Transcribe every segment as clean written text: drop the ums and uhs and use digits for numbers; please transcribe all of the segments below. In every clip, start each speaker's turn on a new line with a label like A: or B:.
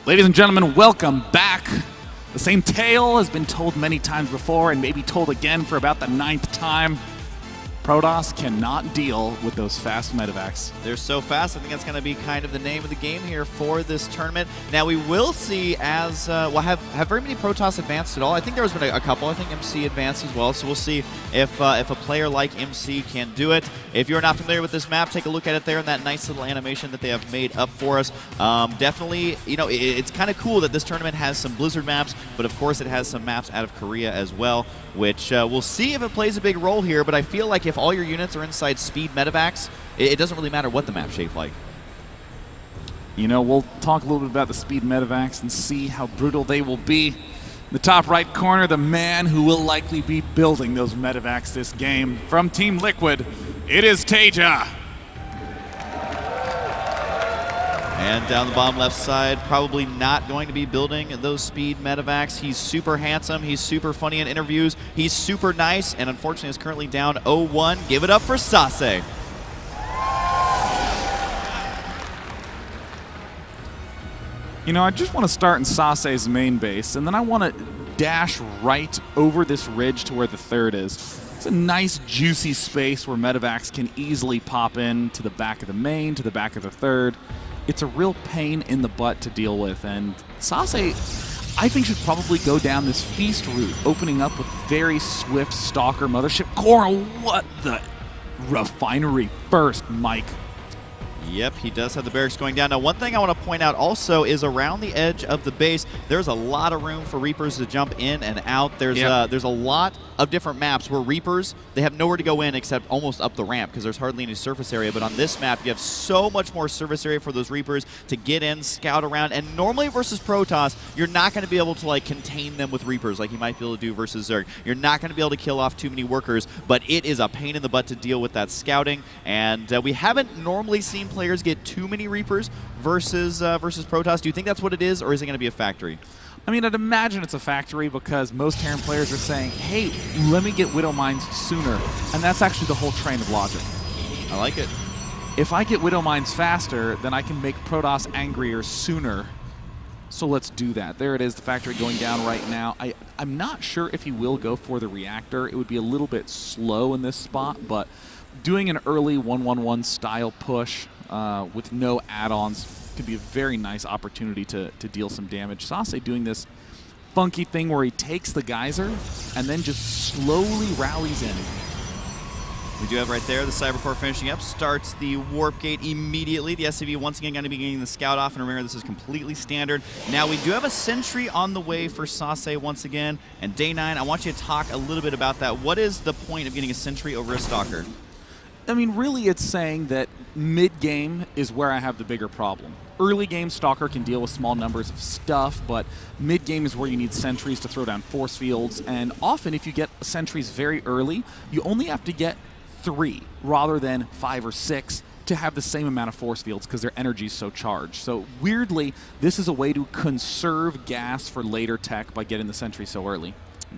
A: Ladies and gentlemen, welcome back. The same tale has been told many times before and maybe told again for about the 9th time. Protoss cannot deal with those fast medevacs.
B: They're so fast. I think that's going to be kind of the name of the game here for this tournament. Now we will see as well. Have very many Protoss advanced at all? I think there has been a couple. I think MC advanced as well. So we'll see if a player like MC can do it. If you're not familiar with this map, take a look at it there in that nice little animation that they have made up for us. Definitely, you know, it's kind of cool that this tournament has some Blizzard maps, but of course it has some maps out of Korea as well, which we'll see if it plays a big role here. But I feel like if all your units are inside speed medevacs, it doesn't really matter what the map's shaped like.
A: You know, we'll talk a little bit about the speed medevacs and see how brutal they will be. In the top right corner, the man who will likely be building those medevacs this game. From Team Liquid, it is Taeja.
B: And down the bottom left side, probably not going to be building those speed medevacs. He's super handsome. He's super funny in interviews. He's super nice, and unfortunately is currently down 0-1. Give it up for Sase.
A: You know, I just want to start in Sase's main base, and then I want to dash right over this ridge to where the third is. It's a nice, juicy space where medevacs can easily pop in to the back of the main, to the back of the third. It's a real pain in the butt to deal with, and Sase, I think, should probably go down this feast route, opening up with very swift Stalker Mothership. Coral, what the refinery first, Mike.
B: Yep, he does have the barracks going down. Now, one thing I want to point out also is around the edge of the base, there's a lot of room for Reapers to jump in and out. There's a lot of different maps where Reapers, they have nowhere to go in except almost up the ramp because there's hardly any surface area. But on this map, you have so much more surface area for those Reapers to get in, scout around. And normally versus Protoss, you're not going to be able to like contain them with Reapers like you might be able to do versus Zerg. You're not going to be able to kill off too many workers, but it is a pain in the butt to deal with that scouting. And we haven't normally seen players get too many Reapers versus Protoss. Do you think that's what it is, or is it going to be a factory?
A: I mean, I'd imagine it's a factory because most Terran players are saying, hey, let me get Widow Mines sooner. And that's actually the whole train of logic. I like it. If I get Widow Mines faster, then I can make Protoss angrier sooner. So let's do that. There it is, the factory going down right now. I'm not sure if he will go for the reactor. It would be a little bit slow in this spot, but doing an early 1-1-1 style push with no add-ons could be a very nice opportunity to deal some damage. Sase doing this funky thing where he takes the geyser and then just slowly rallies in.
B: We do have right there the Cybercore finishing up, starts the Warp Gate immediately. The SCV once again going to be getting the scout off, and remember this is completely standard. Now we do have a sentry on the way for Sase once again, and Day 9, I want you to talk a little bit about that. What is the point of getting a sentry over a Stalker?
A: I mean, really it's saying that mid-game is where I have the bigger problem. Early game, Stalker can deal with small numbers of stuff, but mid-game is where you need sentries to throw down force fields, and often if you get sentries very early, you only have to get 3 rather than 5 or 6 to have the same amount of force fields because their energy is so charged. So weirdly, this is a way to conserve gas for later tech by getting the sentry so early.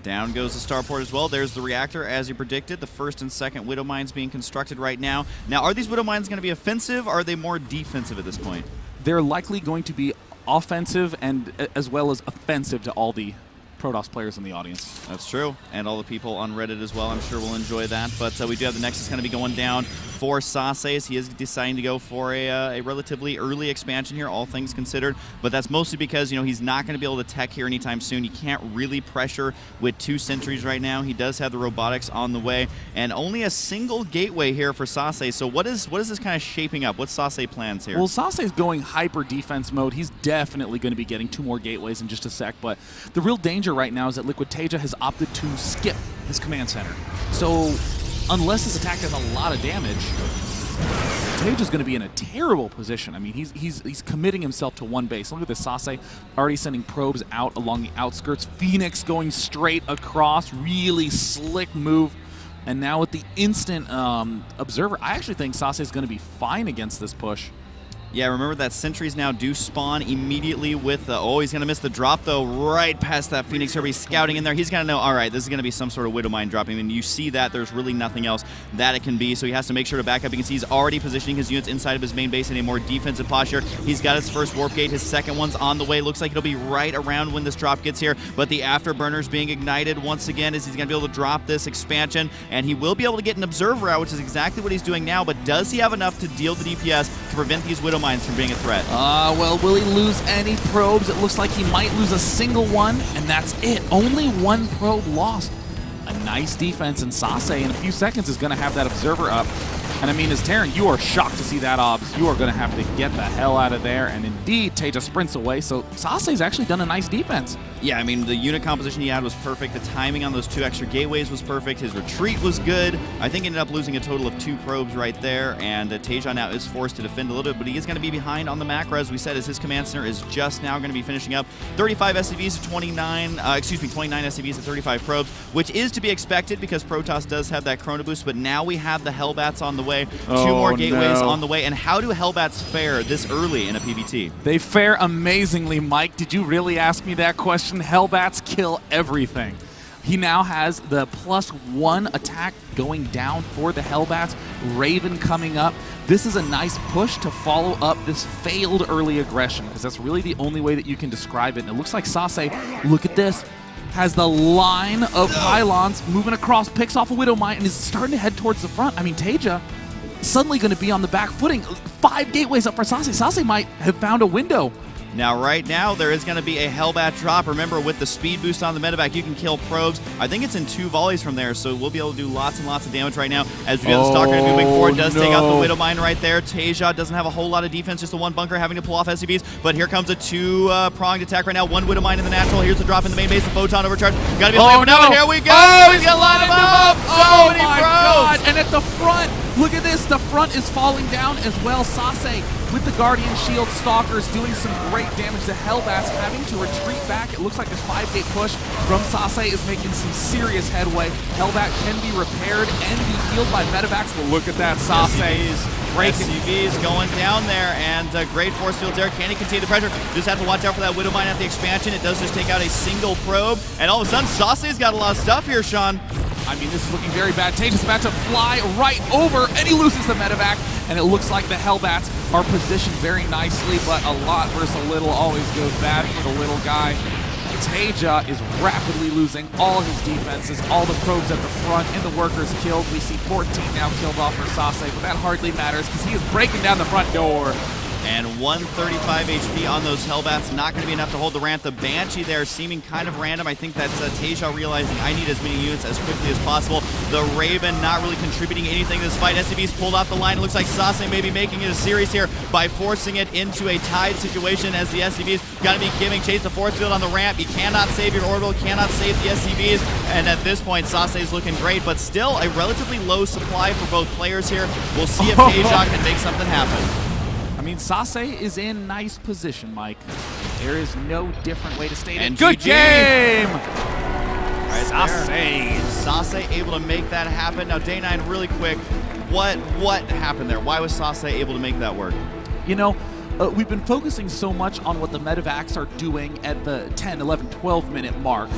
B: Down goes the starport as well. There's the reactor, as you predicted. The first and second Widow Mines being constructed right now. Now, are these Widow Mines going to be offensive, or are they more defensive at this point?
A: They're likely going to be offensive and as well as offensive to all the Protoss players in the audience.
B: That's true, and all the people on Reddit as well, I'm sure will enjoy that. But we do have the Nexus going to be going down for Sase. He is deciding to go for a relatively early expansion here, all things considered. But that's mostly because, you know, he's not going to be able to tech here anytime soon. You can't really pressure with 2 sentries right now. He does have the robotics on the way, and only a single gateway here for Sase. So what is this kind of shaping up? What's Sase plans here?
A: Well, Sase's going hyper defense mode. He's definitely going to be getting 2 more gateways in just a sec, but the real danger right now is that Liquid Taeja has opted to skip his command center. So unless his attack does a lot of damage, Taeja's going to be in a terrible position. I mean, he's committing himself to one base. Look at this, Sase already sending probes out along the outskirts. Phoenix going straight across, really slick move. And now with the instant observer, I actually think Sase is going to be fine against this push.
B: Yeah, remember that sentries now do spawn immediately with the... Oh, he's going to miss the drop, though, right past that Phoenix here. He's scouting in there. He's going to know, all right, this is going to be some sort of Widowmine dropping. And you see that there's really nothing else that it can be, so he has to make sure to back up. You can see he's already positioning his units inside of his main base in a more defensive posture. He's got his first warp gate. His second one's on the way. Looks like it'll be right around when this drop gets here, but the afterburner's being ignited once again as he's going to be able to drop this expansion, and he will be able to get an observer out, which is exactly what he's doing now, but does he have enough to deal the DPS to prevent these Widowmines from being a threat?
A: Well, will he lose any probes? It looks like he might lose a single one, and that's it. Only one probe lost. A nice defense, and Sase in a few seconds is going to have that observer up. And I mean, as Terran, you are shocked to see that obs. You are going to have to get the hell out of there. And indeed, Taeja sprints away, so Sase's actually done a nice defense. Yeah,
B: I mean, the unit composition he had was perfect. The timing on those 2 extra gateways was perfect. His retreat was good. I think he ended up losing a total of 2 probes right there. And Taeja now is forced to defend a little bit, but he is going to be behind on the macro, as we said, as his command center is just now going to be finishing up 35 SCVs to 29 SCVs to 35 probes, which is to be expected because Protoss does have that Chrono Boost, but now we have the Hellbats on the way. 2 more gateways on the way. And how do Hellbats fare this early in a PvT?
A: They fare amazingly, Mike. Did you really ask me that question? Hellbats kill everything. He now has the +1 attack going down for the Hellbats. Raven coming up. This is a nice push to follow up this failed early aggression, because that's really the only way that you can describe it. And it looks like Sase, look at this, has the line of pylons moving across, picks off a Widowmine, and is starting to head towards the front. I mean, Taeja suddenly going to be on the back footing. 5 gateways up for Sase. Sase might have found a window.
B: Now, right now, there is going to be a Hellbat drop. Remember, with the speed boost on the medevac, you can kill probes. I think it's in 2 volleys from there, so we'll be able to do lots and lots of damage right now. As we have the Stalker moving forward, does take out the Widowmine right there. Taeja doesn't have a whole lot of defense, just the 1 bunker having to pull off SCVs, but here comes a 2-pronged attack right now. 1 Widowmine in the natural. Here's the drop in the main base, the Photon overcharge. Gotta be able to wait for now, and here we go! He's gonna line him up! So many probes!
A: God. And at the front, look at this, the front is falling down as well. Sase with the Guardian Shield Stalkers doing some great damage. The Hellbats having to retreat back. It looks like this 5-gate push from Sase is making some serious headway. Hellbat can be repaired and be healed by medevacs, but look at that, Sase.
B: SCVs going down there, and great force fields there. Can he contain the pressure? Just have to watch out for that Widowmine at the expansion. It does just take out a single probe, and all of a sudden, Sase's got a lot of stuff here, Sean.
A: I mean, this is looking very bad. Taeja's about to fly right over, and he loses the medevac, and it looks like the Hellbats are positioned very nicely, but a lot versus a little always goes bad for the little guy. Taeja is rapidly losing all his defenses, all the probes at the front, and the workers killed. We see 14 now killed off for Sase, but that hardly matters because he is breaking down the front door.
B: And 135 HP on those Hellbats, not going to be enough to hold the ramp. The Banshee there seeming kind of random. I think that's Taeja realizing I need as many units as quickly as possible. The Raven not really contributing anything to this fight. SCV's pulled off the line. It looks like Sase may be making it a series here by forcing it into a tied situation as the SCV's got to be giving chase the force field on the ramp. You cannot save your orbital, cannot save the SCVs. And at this point, Sase's looking great, but still a relatively low supply for both players here. We'll see if Taeja can make something happen.
A: I mean, Sase is in nice position, Mike. There is no different way to state it.
B: And
A: good
B: GG.
A: game!
B: Right Sase. Sase able to make that happen. Now, Day9, really quick, what happened there? Why was Sase able to make that work?
A: You know, we've been focusing so much on what the medevacs are doing at the 10, 11, 12-minute mark,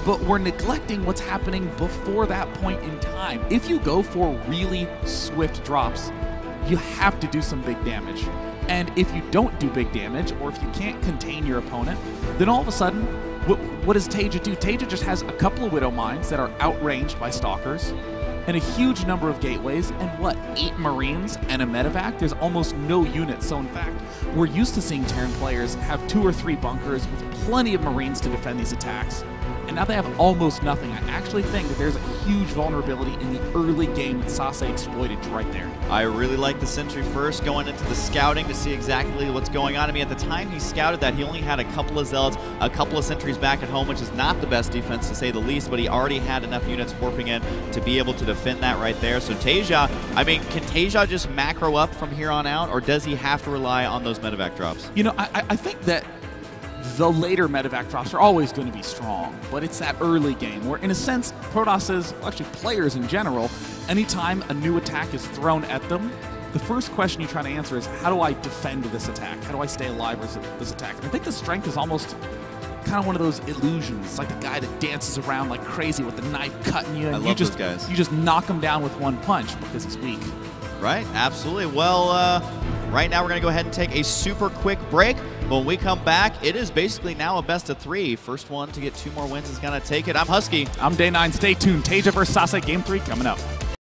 A: but we're neglecting what's happening before that point in time. If you go for really swift drops, you have to do some big damage. And if you don't do big damage, or if you can't contain your opponent, then all of a sudden, what does Taeja do? Taeja just has a couple of Widowmines that are outranged by Stalkers, and a huge number of gateways, and 8 Marines and a medevac? There's almost no units. So in fact, we're used to seeing Terran players have 2 or 3 bunkers with plenty of Marines to defend these attacks. And now they have almost nothing. I actually think that there's a huge vulnerability in the early game that Sase exploited right there.
B: I really like the sentry first, going into the scouting to see exactly what's going on. I mean, at the time he scouted that, he only had a couple of zealots, a couple of sentries back at home, which is not the best defense to say the least, but he already had enough units warping in to be able to defend that right there. So Taeja, I mean, can Taeja just macro up from here on out, or does he have to rely on those medevac drops?
A: You know, I think that the later medevac drops are always going to be strong, but it's that early game where, in a sense, Protoss is, well, actually players in general, anytime a new attack is thrown at them, the first question you try to answer is, how do I defend this attack? How do I stay alive with this attack? And I think the strength is almost kind of one of those illusions. It's like the guy that dances around like crazy with the knife cutting you, and
B: I love those guys.
A: You just knock him down with one punch because he's weak.
B: Right, absolutely. Well, right now we're going to go ahead and take a super quick break. When we come back, it is basically now a best of 3. First one to get 2 more wins is going to take it. I'm Husky.
A: I'm Day 9. Stay tuned. Taeja versus Sase, Game 3 coming up.